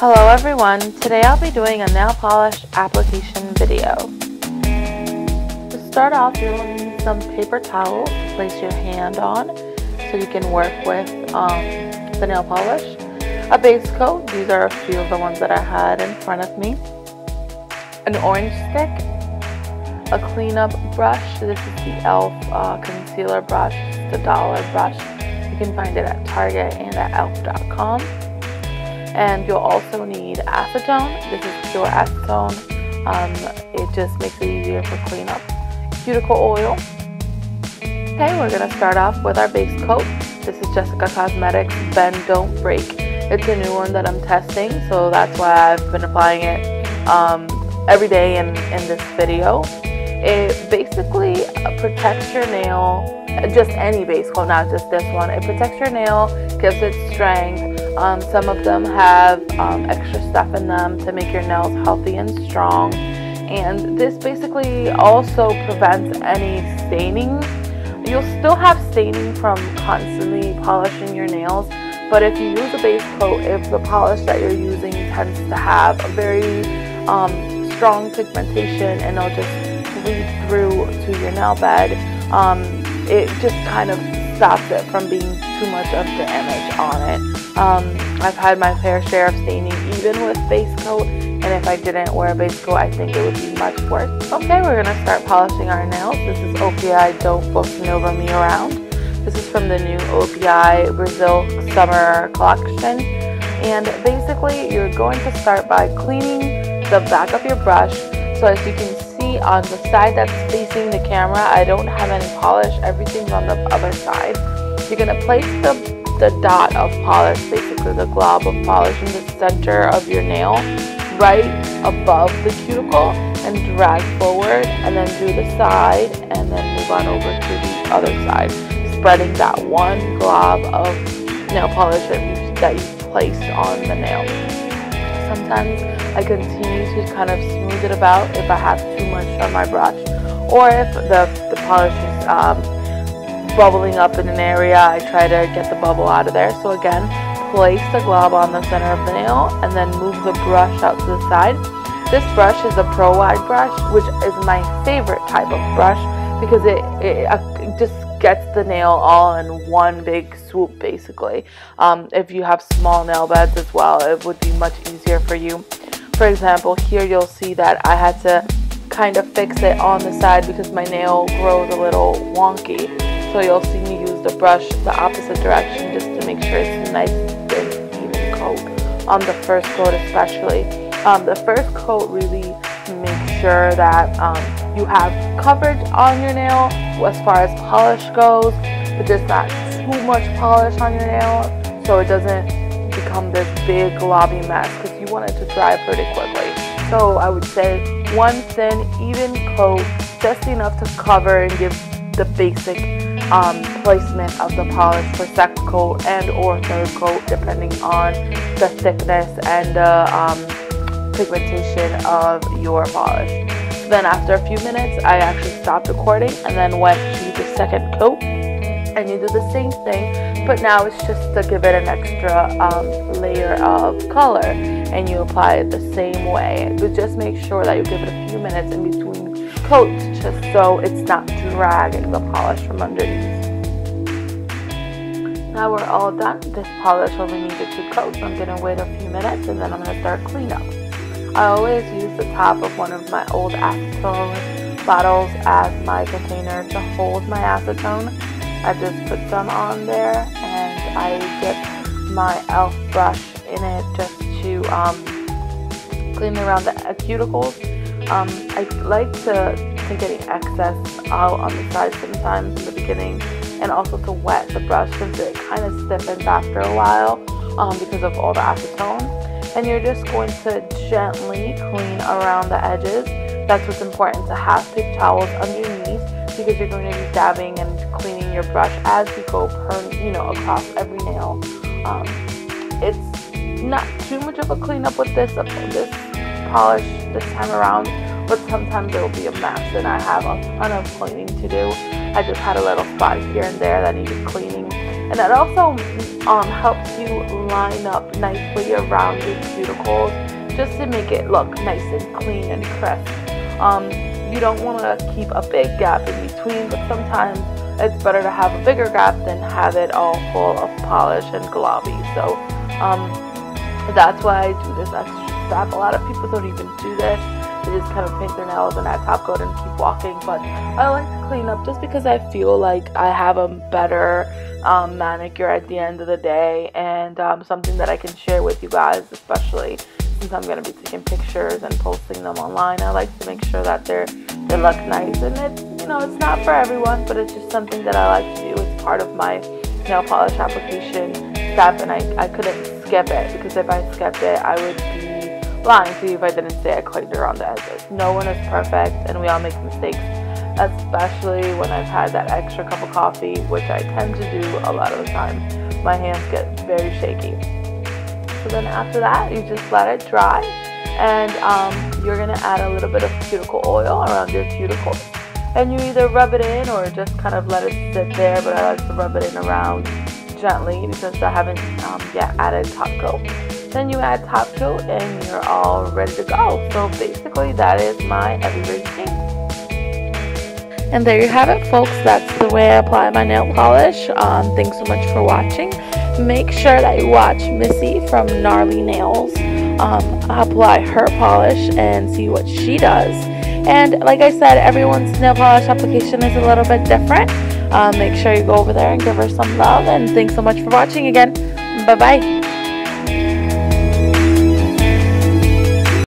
Hello everyone, today I'll be doing a nail polish application video. To start off, you'll need some paper towels to place your hand on so you can work with the nail polish. A base coat, these are a few of the ones that I had in front of me. An orange stick, a cleanup brush, this is the e.l.f. concealer brush, it's the $1 brush. You can find it at Target and at elf.com. And you'll also need acetone. This is pure acetone. It just makes it easier for cleanup. Cuticle oil. Okay, we're going to start off with our base coat. This is Jessica Cosmetics Bend Don't Break. It's a new one that I'm testing, so that's why I've been applying it every day in this video. It basically protects your nail, just any base coat, not just this one. It protects your nail, gives it strength. Some of them have extra stuff in them to make your nails healthy and strong. And this basically also prevents any staining. You'll still have staining from constantly polishing your nails, but if you use a base coat, if the polish that you're using tends to have a very strong pigmentation and it'll just bleed through to your nail bed, it just kind of stops it from being too much of the image on it. I've had my fair share of staining even with base coat, and if I didn't wear a base coat, I think it would be much worse. Okay, we're going to start polishing our nails. This is OPI Don't Book Nova Me Around. This is from the new OPI Brazil Summer Collection. And basically, you're going to start by cleaning the back of your brush. So as you can see on the side that's facing the camera, I don't have any polish. Everything's on the other side. You're going to place the dot of polish, basically the glob of polish, in the center of your nail, right above the cuticle, and drag forward, and then do the side, and then move on over to the other side, spreading that one glob of nail polish that you placed on the nail. Sometimes I continue to kind of smooth it about if I have too much on my brush, or if the polish is bubbling up in an area, I try to get the bubble out of there. So again, place the glob on the center of the nail and then move the brush out to the side. This brush is a Pro Wide brush, which is my favorite type of brush because it just gets the nail all in one big swoop basically. If you have small nail beds as well, it would be much easier for you. For example, here you'll see that I had to kind of fix it on the side because my nail grows a little wonky. So you'll see me use the brush the opposite direction just to make sure it's a nice and even coat on the first coat especially. The first coat really makes sure that you have coverage on your nail as far as polish goes, but there's not too much polish on your nail so it doesn't become this big globby mess because you want it to dry pretty quickly. So I would say one thin, even coat, just enough to cover and give the basic placement of the polish for second coat and or third coat depending on the thickness and the pigmentation of your polish. Then after a few minutes I actually stopped recording and then went to the second coat, and you do the same thing, but now it's just to give it an extra layer of color, and you apply it the same way. But just make sure that you give it a few minutes in between coats just so it's not dragging the polish from underneath. Now we're all done. This polish only needed 2 coats. I'm going to wait a few minutes and then I'm going to start cleanup. I always use the top of one of my old acetone bottles as my container to hold my acetone. I just put some on there and I dip my e.l.f. brush in it just to clean around the cuticles. I like to take any excess out on the side sometimes in the beginning, and also to wet the brush since it kind of stiffens after a while because of all the acetone. And you're just going to gently clean around the edges. That's what's important, to have paper towels underneath because you're going to be dabbing and cleaning your brush as you go across every nail. It's not too much of a cleanup with this polish this time around, but sometimes it will be a mess and I have a ton of cleaning to do. I just had a little spot here and there that needed cleaning, And that also helps you line up nicely around your cuticles, just to make it look nice and clean and crisp. You don't want to keep a big gap in between, but sometimes it's better to have a bigger gap than have it all full of polish and globby. So that's why I do this extra step. A lot of people don't even do this. They just kind of paint their nails and add top coat and keep walking. But I like to clean up just because I feel like I have a better manicure at the end of the day, and something that I can share with you guys, especially since I'm going to be taking pictures and posting them online. I like to make sure that they look nice, and it's, it's not for everyone, but it's just something that I like to do. It's part of my nail polish application step, and I couldn't skip it, because if I skipped it, I would be lying to you if I didn't say I cleaned around the edges. No one is perfect, and we all make mistakes, especially when I've had that extra cup of coffee, which I tend to do a lot of the time. My hands get very shaky. So then after that, you just let it dry, and you're going to add a little bit of cuticle oil around your cuticles. And you either rub it in or just kind of let it sit there, but I like to rub it in around gently because I haven't yet added top coat. Then you add top coat and you're all ready to go. So basically that is my everyday routine. And there you have it, folks. That's the way I apply my nail polish. Thanks so much for watching. Make sure that you watch Missy from Gnarly Nails apply her polish and see what she does. And like I said, everyone's nail polish application is a little bit different. Make sure you go over there and give her some love. And thanks so much for watching again. Bye-bye.